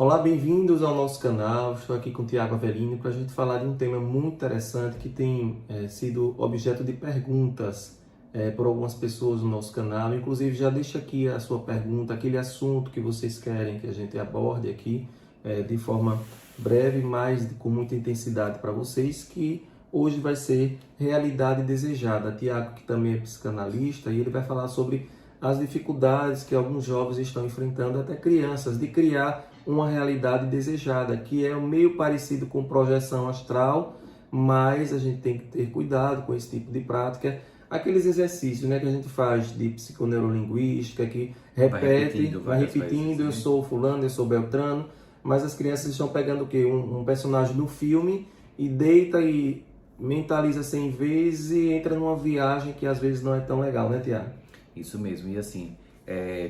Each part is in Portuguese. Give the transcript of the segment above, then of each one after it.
Olá, bem-vindos ao nosso canal. Estou aqui com o Tiago Avelino para a gente falar de um tema muito interessante que tem sido objeto de perguntas por algumas pessoas no nosso canal. Inclusive, já deixa aqui a sua pergunta, aquele assunto que vocês querem que a gente aborde aqui de forma breve, mas com muita intensidade para vocês, que hoje vai ser realidade desejada. Tiago, que também é psicanalista, e ele vai falar sobre as dificuldades que alguns jovens estão enfrentando, até crianças, de criar uma realidade desejada, que é meio parecido com projeção astral, mas a gente tem que ter cuidado com esse tipo de prática. Aqueles exercícios, né, que a gente faz de psiconeurolinguística, que vai repetindo, eu sou fulano, eu sou beltrano, mas as crianças estão pegando o quê? Um personagem do filme e deita e mentaliza 100 vezes e entra numa viagem que às vezes não é tão legal, né, Tiago? Isso mesmo, e assim,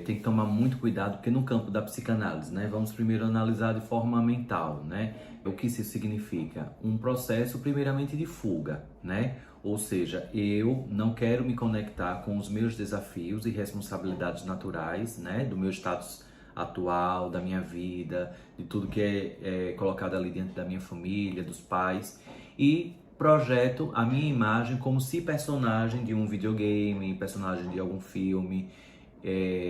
tem que tomar muito cuidado, porque no campo da psicanálise, né, vamos primeiro analisar de forma mental, né, o que isso significa? Um processo, primeiramente, de fuga, né, ou seja, eu não quero me conectar com os meus desafios e responsabilidades naturais, né, do meu status atual, da minha vida, de tudo que é colocado ali dentro da minha família, dos pais, e projeto a minha imagem como se personagem de um videogame, personagem de algum filme,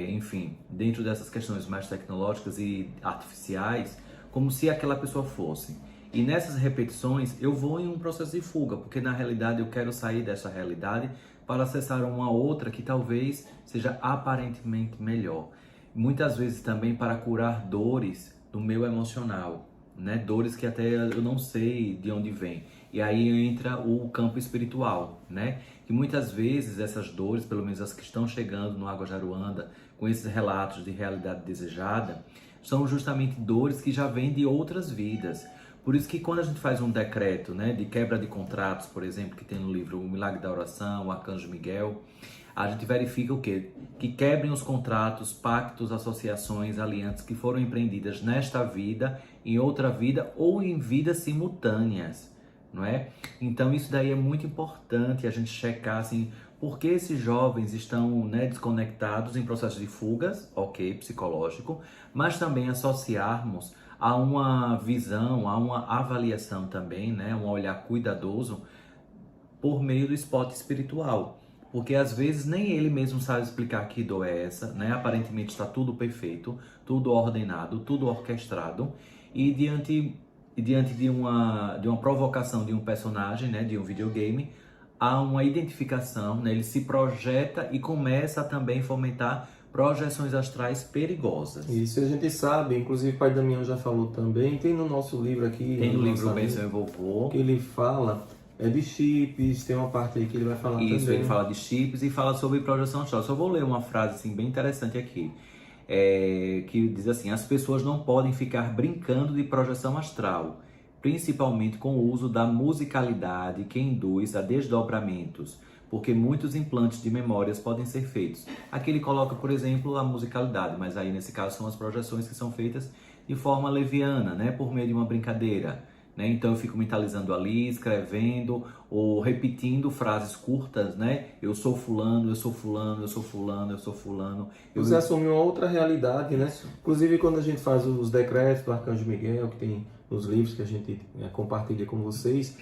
enfim, dentro dessas questões mais tecnológicas e artificiais, como se aquela pessoa fosse. E nessas repetições eu vou em um processo de fuga, porque na realidade eu quero sair dessa realidade para acessar uma outra que talvez seja aparentemente melhor. Muitas vezes também para curar dores do meu emocional, né? Dores que até eu não sei de onde vem. E aí entra o campo espiritual, né? Que muitas vezes essas dores, pelo menos as que estão chegando no Água Jaruanda, com esses relatos de realidade desejada, são justamente dores que já vêm de outras vidas. Por isso que quando a gente faz um decreto, né, de quebra de contratos, por exemplo, que tem no livro O Milagre da Oração, o Arcanjo Miguel, a gente verifica o quê? Que quebrem os contratos, pactos, associações, alianças que foram empreendidas nesta vida, em outra vida ou em vidas simultâneas, não é? Então isso daí é muito importante a gente checar, assim, por que esses jovens estão, né, desconectados em processo de fugas, ok, psicológico, mas também associarmos a uma visão, a uma avaliação também, né, um olhar cuidadoso por meio do spot espiritual. Porque às vezes nem ele mesmo sabe explicar que dor é essa, né? Aparentemente está tudo perfeito, tudo ordenado, tudo orquestrado. E diante de uma provocação de um personagem, né? De um videogame, há uma identificação, né? Ele se projeta e começa a também fomentar projeções astrais perigosas. Isso a gente sabe, inclusive o Pai Damião já falou também, tem no nosso livro aqui... Tem no livro Benção e Vovô. Que ele fala... de chips, tem uma parte aí que ele vai falar também. Isso, ele fala de chips e fala sobre projeção astral. Só vou ler uma frase assim, bem interessante aqui, que diz assim: as pessoas não podem ficar brincando de projeção astral, principalmente com o uso da musicalidade que induz a desdobramentos, porque muitos implantes de memórias podem ser feitos. Aqui ele coloca, por exemplo, a musicalidade, mas aí nesse caso são as projeções que são feitas de forma leviana, né, por meio de uma brincadeira. Né? Então eu fico mentalizando ali, escrevendo ou repetindo frases curtas, né? Eu sou fulano, eu sou fulano, eu sou fulano, eu sou fulano. Você assume uma outra realidade, né? Inclusive quando a gente faz os decretos do Arcanjo Miguel, que tem nos livros que a gente compartilha com vocês,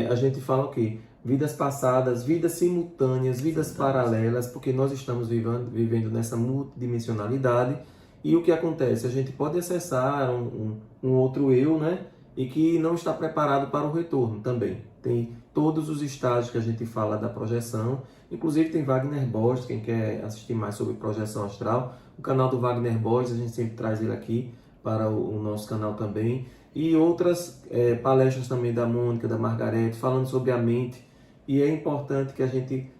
a gente fala o quê? Vidas passadas, vidas simultâneas, vidas paralelas, porque nós estamos vivendo nessa multidimensionalidade. E o que acontece? A gente pode acessar um outro eu, né? E que não está preparado para o retorno também. Tem todos os estágios que a gente fala da projeção, inclusive tem Wagner Borges, quem quer assistir mais sobre projeção astral, o canal do Wagner Borges, a gente sempre traz ele aqui para o nosso canal também, e outras palestras também da Mônica, da Margarete, falando sobre a mente, e é importante que a gente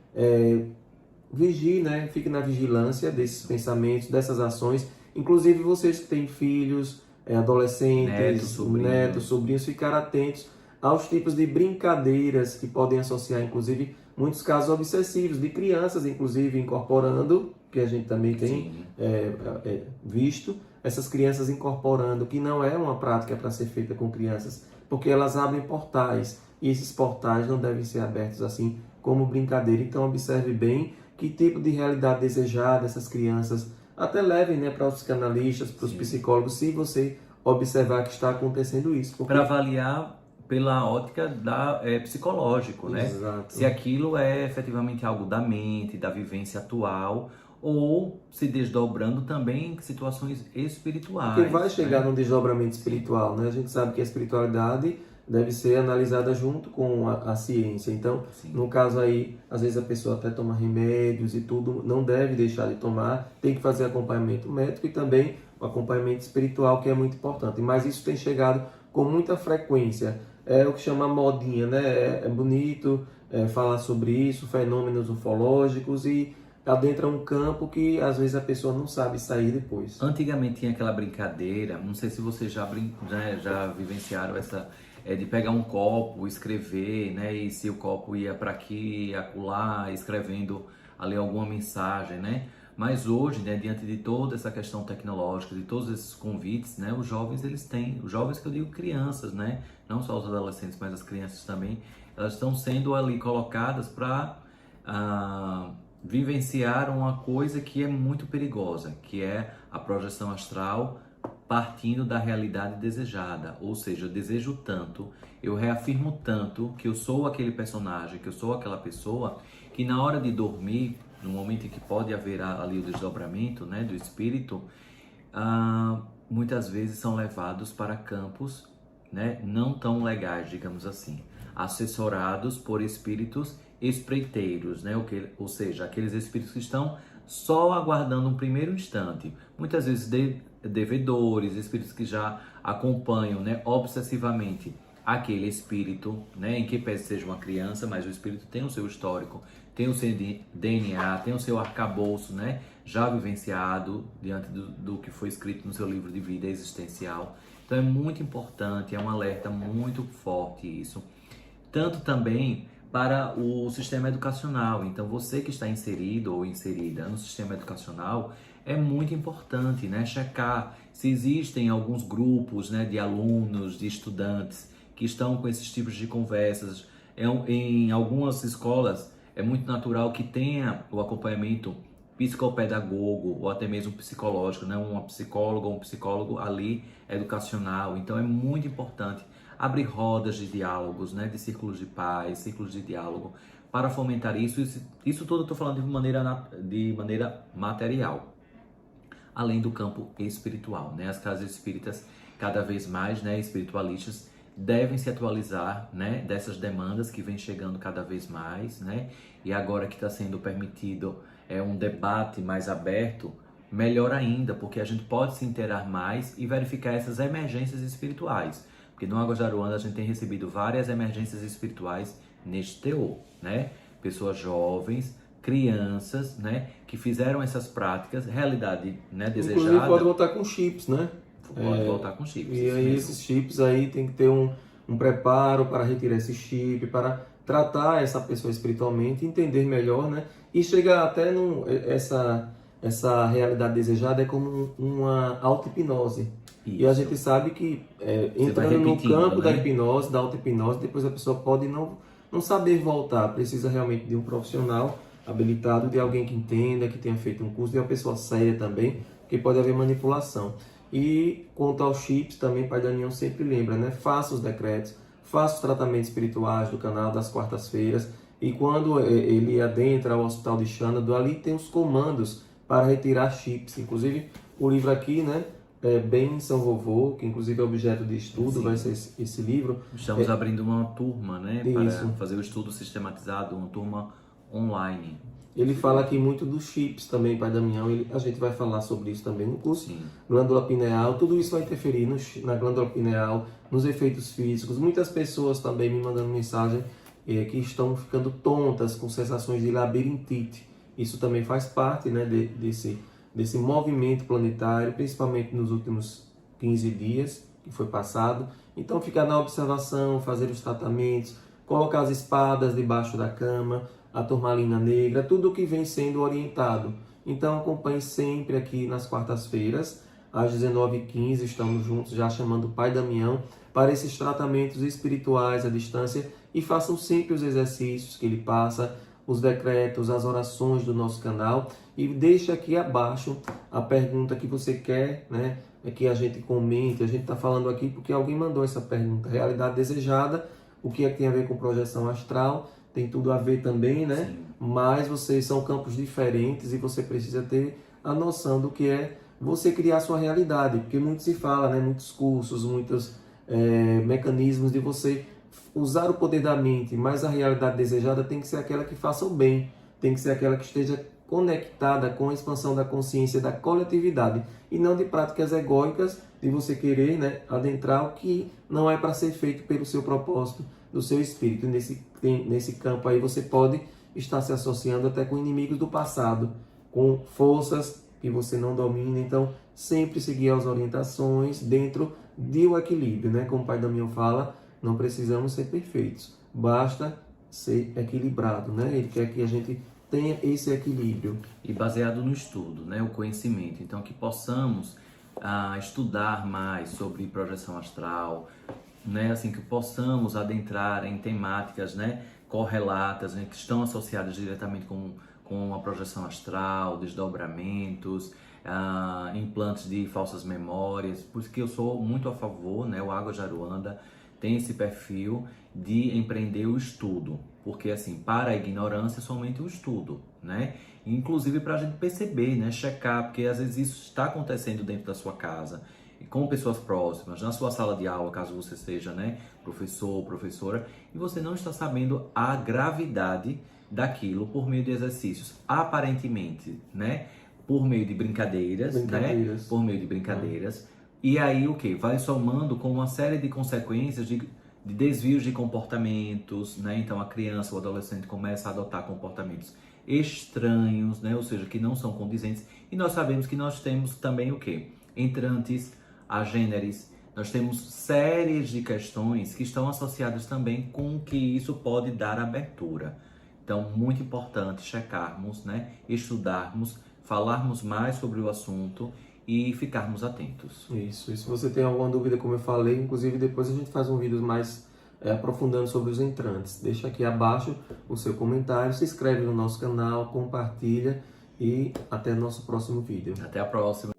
vigie, né? Fique na vigilância desses pensamentos, dessas ações, inclusive vocês que têm filhos, adolescentes, netos, sobrinhos, ficar atentos aos tipos de brincadeiras que podem associar, inclusive, muitos casos obsessivos de crianças, inclusive, incorporando, que a gente também tem visto, essas crianças incorporando, que não é uma prática para ser feita com crianças, porque elas abrem portais, e esses portais não devem ser abertos assim como brincadeira. Então, observe bem que tipo de realidade desejada essas crianças até levem, né, para os psicanalistas, para os psicólogos, se você observar que está acontecendo isso. Para avaliar pela ótica psicológico, né? Exato. Se aquilo é efetivamente algo da mente, da vivência atual, ou se desdobrando também em situações espirituais. Porque vai chegar né? num desdobramento espiritual, né? A gente sabe que a espiritualidade deve ser analisada junto com a ciência. Então, Sim. no caso aí, às vezes a pessoa até toma remédios e tudo, não deve deixar de tomar, tem que fazer acompanhamento médico e também o acompanhamento espiritual, que é muito importante. Mas isso tem chegado com muita frequência. É o que chama modinha, né? É bonito falar sobre isso, fenômenos ufológicos, e adentra um campo que às vezes a pessoa não sabe sair depois. Antigamente tinha aquela brincadeira, não sei se vocês já vivenciaram essa, de pegar um copo, escrever, né? E se o copo ia para aqui, ia acolá, escrevendo ali alguma mensagem, né? Mas hoje, né, diante de toda essa questão tecnológica, de todos esses convites, né, os jovens os jovens que eu digo crianças, né, não só os adolescentes, mas as crianças também, elas estão sendo ali colocadas para vivenciar uma coisa que é muito perigosa, que é a projeção astral partindo da realidade desejada. Ou seja, eu desejo tanto, eu reafirmo tanto que eu sou aquele personagem, que eu sou aquela pessoa, que na hora de dormir, no momento em que pode haver ali o desdobramento, né, do espírito, muitas vezes são levados para campos, né, não tão legais, digamos assim, assessorados por espíritos espreiteiros, né, ou seja, aqueles espíritos que estão só aguardando um primeiro instante, muitas vezes devedores, espíritos que já acompanham, né, obsessivamente aquele espírito, né, em que pese seja uma criança, mas o espírito tem o seu histórico, tem o seu DNA, tem o seu arcabouço, né, já vivenciado diante do que foi escrito no seu livro de vida existencial. Então é muito importante, é um alerta muito forte isso. Tanto também para o sistema educacional. Então você que está inserido ou inserida no sistema educacional, é muito importante, né, checar se existem alguns grupos, né, de alunos, de estudantes que estão com esses tipos de conversas. Em algumas escolas é muito natural que tenha o acompanhamento psicopedagogo ou até mesmo psicológico, né? Uma psicóloga ou um psicólogo ali educacional. Então é muito importante abrir rodas de diálogos, né? De círculos de paz, círculos de diálogo, para fomentar isso. Isso tudo eu estou falando de maneira material, além do campo espiritual, né? As casas espíritas cada vez mais, né, espiritualistas, devem se atualizar, né, dessas demandas que vem chegando cada vez mais, né? E agora que está sendo permitido um debate mais aberto, melhor ainda, porque a gente pode se inteirar mais e verificar essas emergências espirituais. Porque no Águas de Aruanda a gente tem recebido várias emergências espirituais neste teor, né? Pessoas jovens, crianças, né, que fizeram essas práticas, realidade, né, desejada. Inclusive pode voltar com chips, né? Pode voltar com chips. E aí esses chips aí tem que ter um preparo para retirar esse chip, para tratar essa pessoa espiritualmente, entender melhor, né? E chegar até essa realidade desejada é como uma auto-hipnose. E a gente sabe que entrando no campo, né, da hipnose, da auto-hipnose, depois a pessoa pode não saber voltar. Precisa realmente de um profissional habilitado, de alguém que entenda, que tenha feito um curso, de uma pessoa séria também, porque pode haver manipulação. E quanto aos chips, também Pai Damião sempre lembra, né? Faça os decretos, faça os tratamentos espirituais do canal das quartas-feiras. E quando ele adentra o Hospital de Xanadu, ali tem os comandos para retirar chips. Inclusive, o livro aqui, né? Bem São Vovô, que inclusive é objeto de estudo, vai ser esse livro. Estamos abrindo uma turma, né? Para fazer o estudo sistematizado, uma turma online. Ele fala aqui muito dos chips também, Pai Damião. A gente vai falar sobre isso também no curso. Sim. Glândula pineal, tudo isso vai interferir na glândula pineal, nos efeitos físicos. Muitas pessoas também me mandando mensagem que estão ficando tontas, com sensações de labirintite. Isso também faz parte, né, desse movimento planetário, principalmente nos últimos 15 dias que foi passado. Então ficar na observação, fazer os tratamentos, colocar as espadas debaixo da cama, a turmalina negra, tudo o que vem sendo orientado. Então acompanhe sempre aqui nas quartas-feiras, às 19h15, estamos juntos já chamando o Pai Damião para esses tratamentos espirituais à distância, e façam sempre os exercícios que ele passa, os decretos, as orações do nosso canal e deixa aqui abaixo a pergunta que você quer, né, que a gente comente. A gente está falando aqui porque alguém mandou essa pergunta. Realidade desejada, o que é que tem a ver com projeção astral? Tem tudo a ver também, né? Sim. Mas vocês são campos diferentes e você precisa ter a noção do que é você criar a sua realidade, porque muito se fala, né? Muitos cursos, muitos mecanismos de você usar o poder da mente, mas a realidade desejada tem que ser aquela que faça o bem, tem que ser aquela que esteja conectada com a expansão da consciência da coletividade e não de práticas egóicas de você querer, né, adentrar o que não é para ser feito pelo seu propósito, do seu espírito. Nesse campo aí você pode estar se associando até com inimigos do passado, com forças que você não domina. Então, sempre seguir as orientações dentro do equilíbrio, né? Como o Pai Damião fala, não precisamos ser perfeitos, basta ser equilibrado, né? Ele quer que a gente tenha esse equilíbrio. E baseado no estudo, né? O conhecimento. Então, que possamos estudar mais sobre projeção astral, né? Assim, que possamos adentrar em temáticas, né, correlatas, né, que estão associadas diretamente com a projeção astral, desdobramentos, implantes de falsas memórias, porque eu sou muito a favor, né, o Água de Aruanda tem esse perfil de empreender o estudo, porque assim, para a ignorância somente o estudo, né? Inclusive para a gente perceber, né, checar, porque às vezes isso está acontecendo dentro da sua casa, com pessoas próximas, na sua sala de aula, caso você seja, né, professor ou professora, e você não está sabendo a gravidade daquilo por meio de exercícios, aparentemente, né, por meio de brincadeiras. Né, por meio de brincadeiras, e aí o que? Vai somando com uma série de consequências de desvios de comportamentos, né, então a criança ou adolescente começa a adotar comportamentos estranhos, né, ou seja, que não são condizentes, e nós sabemos que nós temos também o que? Entrantes, agêneres, nós temos séries de questões que estão associadas também com que isso pode dar abertura. Então, muito importante checarmos, né, estudarmos, falarmos mais sobre o assunto e ficarmos atentos. Isso. E se você tem alguma dúvida, como eu falei, inclusive depois a gente faz um vídeo mais aprofundando sobre os entrantes. Deixa aqui abaixo o seu comentário, se inscreve no nosso canal, compartilha e até nosso próximo vídeo. Até a próxima.